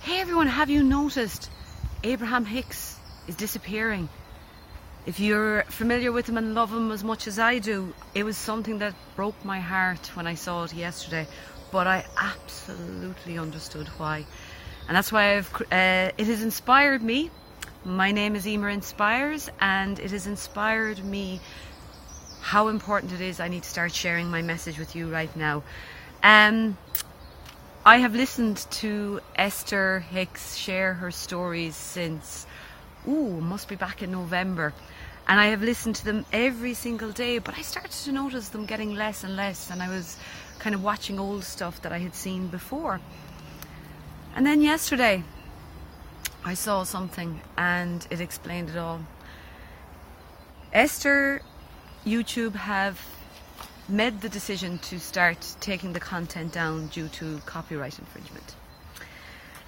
Hey everyone, have you noticed Esther Hicks is disappearing? If you're familiar with him and love him as much as I do, it was something that broke my heart when I saw it yesterday, but I absolutely understood why. And that's why it has inspired me. My name is Emer Inspires, and it has inspired me how important it is I need to start sharing my message with you right now. I have listened to Esther Hicks share her stories since, must be back in November. And I have listened to them every single day, but I started to notice them getting less and less. And I was kind of watching old stuff that I had seen before. And then yesterday, I saw something and it explained it all. Esther, YouTube have made the decision to start taking the content down due to copyright infringement.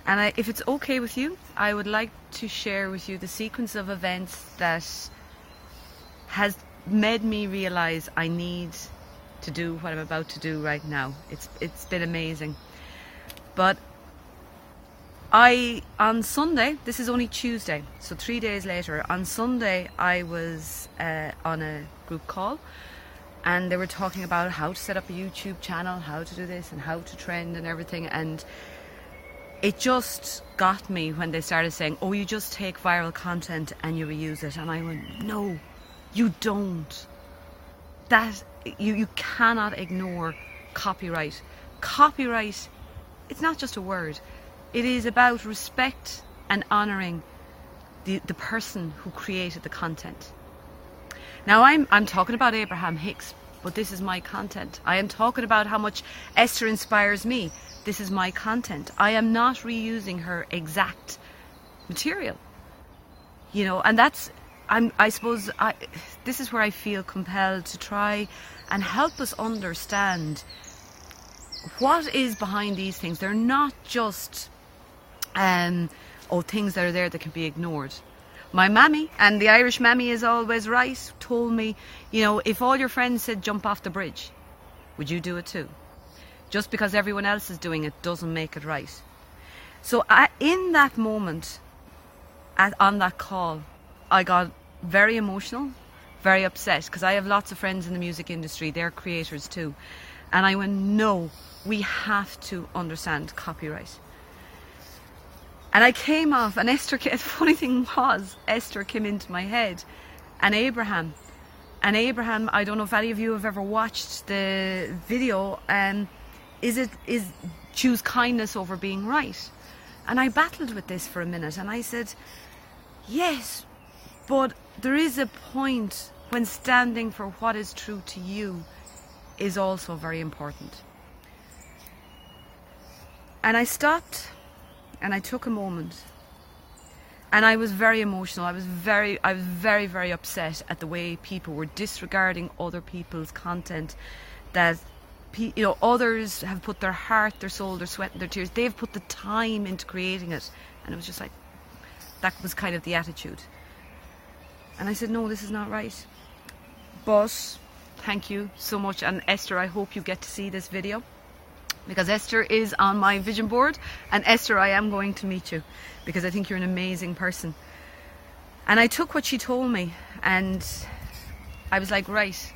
And if it's okay with you, I would like to share with you the sequence of events that has made me realize I need to do what I'm about to do right now. It's been amazing. But on Sunday, this is only Tuesday, so 3 days later, on Sunday I was on a group call, and they were talking about how to set up a YouTube channel, how to do this and how to trend and everything. And it just got me when they started saying, oh, you just take viral content and you reuse it. And I went, no, you don't. You cannot ignore copyright. Copyright, it's not just a word. It is about respect and honouring the person who created the content. Now I'm talking about Esther Hicks, but this is my content. I am talking about how much Esther inspires me. This is my content. I am not reusing her exact material. You know, and this is where I feel compelled to try and help us understand what is behind these things. They're not just things that are there that can be ignored. My mammy, and the Irish mammy is always right, told me, you know, if all your friends said jump off the bridge, would you do it too? Just because everyone else is doing it doesn't make it right. So in that moment, on that call, I got very emotional, very upset, because I have lots of friends in the music industry, they're creators too. And I went, no, we have to understand copyright. And I came off, and the funny thing was, Esther came into my head, and Abraham, I don't know if any of you have ever watched the video, is choose kindness over being right. And I battled with this for a minute, and I said, yes, but there is a point when standing for what is true to you is also very important. And I stopped, and I took a moment, and I was very emotional. I was very, very upset at the way people were disregarding other people's content. That others have put their heart, their soul, their sweat, and their tears. They've put the time into creating it, and it was just like, that was kind of the attitude. And I said, no, this is not right. But thank you so much, and Esther, I hope you get to see this video, because Esther is on my vision board, and Esther, I am going to meet you because I think you're an amazing person. And I took what she told me, and I was like, right,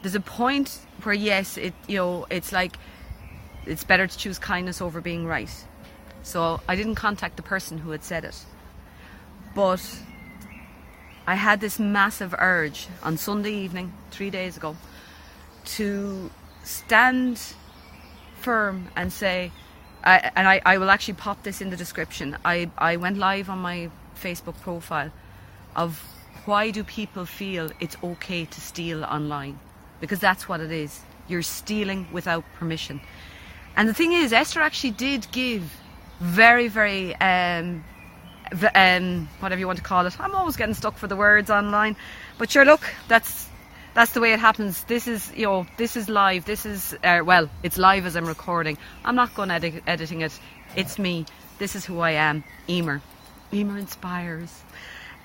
there's a point where yes, it's like it's better to choose kindness over being right. So I didn't contact the person who had said it, but I had this massive urge on Sunday evening 3 days ago to stand firm and say, I will actually pop this in the description. I went live on my Facebook profile of why do people feel it's okay to steal online, because that's what it is. You're stealing without permission. And the thing is, Esther actually did give very, very whatever you want to call it. I'm always getting stuck for the words online, but sure, look, that's the way it happens. This is live. This is it's live as I'm recording. I'm not going editing it. It's me. This is who I am. Emer Inspires.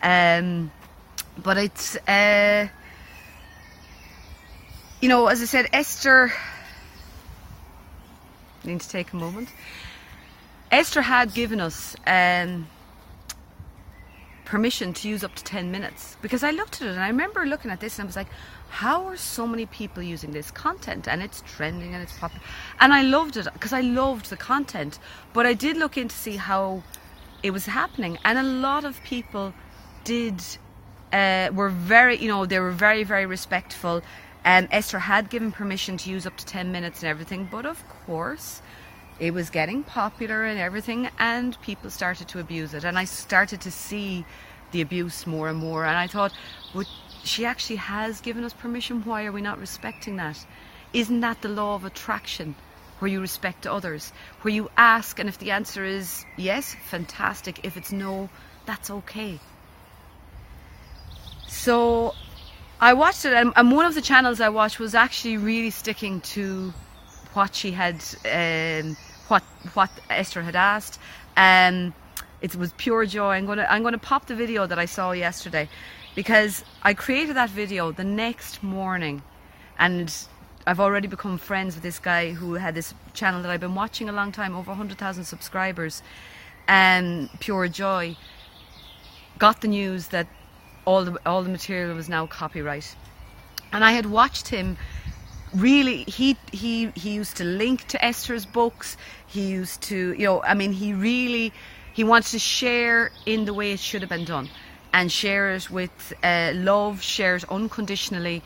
But it's as I said, Esther. I need to take a moment. Esther had given us permission to use up to 10 minutes, because I looked at it and I remember looking at this and I was like, how are so many people using this content, and it's trending and it's popular, and I loved it because I loved the content. But I did look in to see how it was happening, and a lot of people were very, they were very, very respectful. Esther had given permission to use up to 10 minutes and everything, but of course it was getting popular and everything, and people started to abuse it, and I started to see the abuse more and more, and I thought, well, she actually has given us permission. Why are we not respecting that? Isn't that the law of attraction, where you respect others, where you ask, and if the answer is yes, fantastic. If it's no, that's okay. So I watched it, and one of the channels I watched was actually really sticking to what she had, what Esther had asked. It was pure joy. I'm gonna pop the video that I saw yesterday, because I created that video the next morning, and I've already become friends with this guy who had this channel that I've been watching a long time, over 100,000 subscribers, and Pure Joy got the news that all the material was now copyright. And I had watched him. Really, he used to link to Esther's books. He used to, he wanted to share in the way it should have been done, and share it with love, share it unconditionally,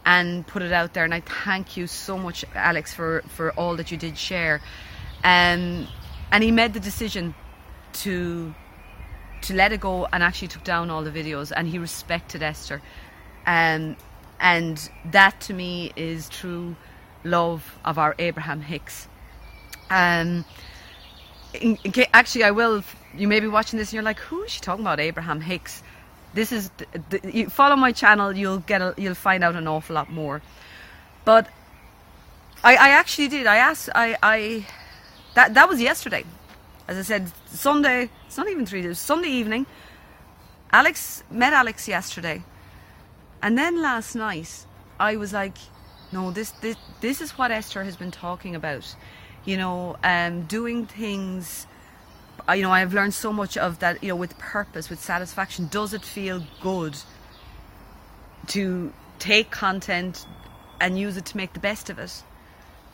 and put it out there. And I thank you so much, Alex, for all that you did share. And he made the decision to let it go, and actually took down all the videos, and he respected Esther. And that to me is true love of our Abraham Hicks. Actually, you may be watching this and you're like, who is she talking about, Abraham Hicks? This is you follow my channel, you'll find out an awful lot more. But I actually did. I asked. That was yesterday. As I said, Sunday. It's not even 3 days. Sunday evening. Met Alex yesterday, and then last night I was like, no, this is what Esther has been talking about. Doing things. I've learned so much of that, with purpose, with satisfaction. Does it feel good to take content and use it to make the best of it?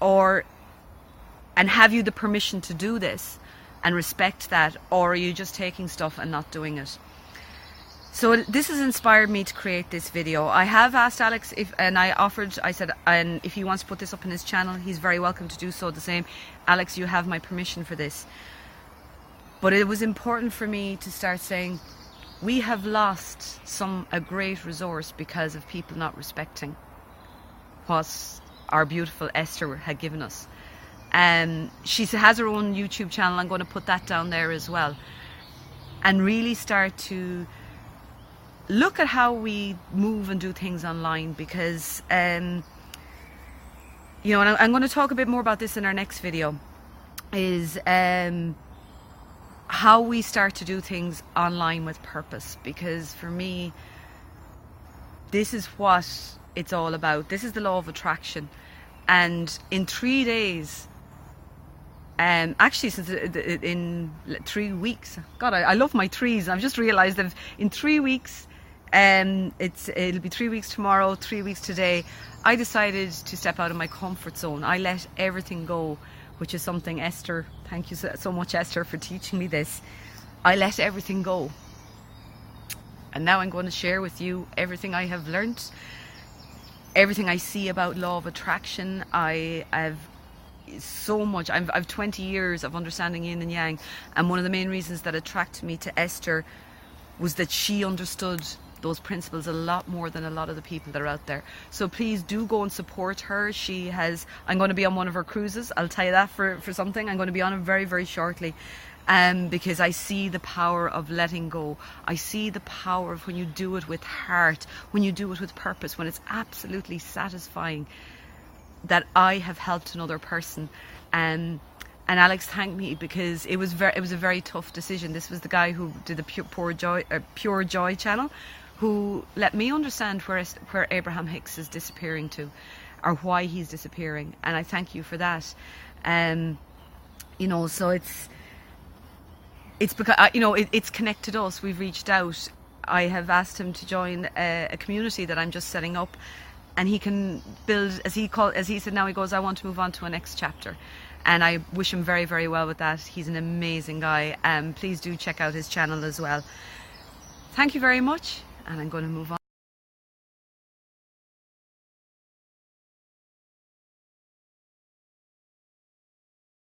And have you the permission to do this and respect that? Or are you just taking stuff and not doing it? So this has inspired me to create this video. I have asked Alex I said, and if he wants to put this up in his channel, he's very welcome to do so the same. Alex, you have my permission for this. But it was important for me to start saying, we have lost a great resource because of people not respecting what our beautiful Esther had given us. She has her own YouTube channel. I'm going to put that down there as well. And really start to look at how we move and do things online, because, and I'm going to talk a bit more about this in our next video, is how we start to do things online with purpose. Because for me, this is what it's all about. This is the law of attraction. And in 3 days, actually in 3 weeks, God, I love my threes. I've just realized that in 3 weeks, it'll be 3 weeks tomorrow, 3 weeks today, I decided to step out of my comfort zone. I let everything go, which is something Esther, thank you so much, Esther, for teaching me this. I let everything go. And now I'm going to share with you everything I have learnt, everything I see about law of attraction. I have so much. I've 20 years of understanding yin and yang, and one of the main reasons that attracted me to Esther was that she understood those principles a lot more than a lot of the people that are out there. So please do go and support her. I'm going to be on one of her cruises. I'll tell you that for something. I'm going to be on it very, very shortly. Because I see the power of letting go. I see the power of when you do it with heart, when you do it with purpose, when it's absolutely satisfying that I have helped another person. And Alex thanked me, because it was a very tough decision. This was the guy who did the Pure Joy channel, who let me understand where Abraham Hicks is disappearing to, or why he's disappearing. And I thank you for that. So it's because it's connected us. We've reached out. I have asked him to join a community that I'm just setting up, and he can build, as he said now, he goes, I want to move on to a next chapter. And I wish him very, very well with that. He's an amazing guy. Please do check out his channel as well. Thank you very much, and I'm going to move on.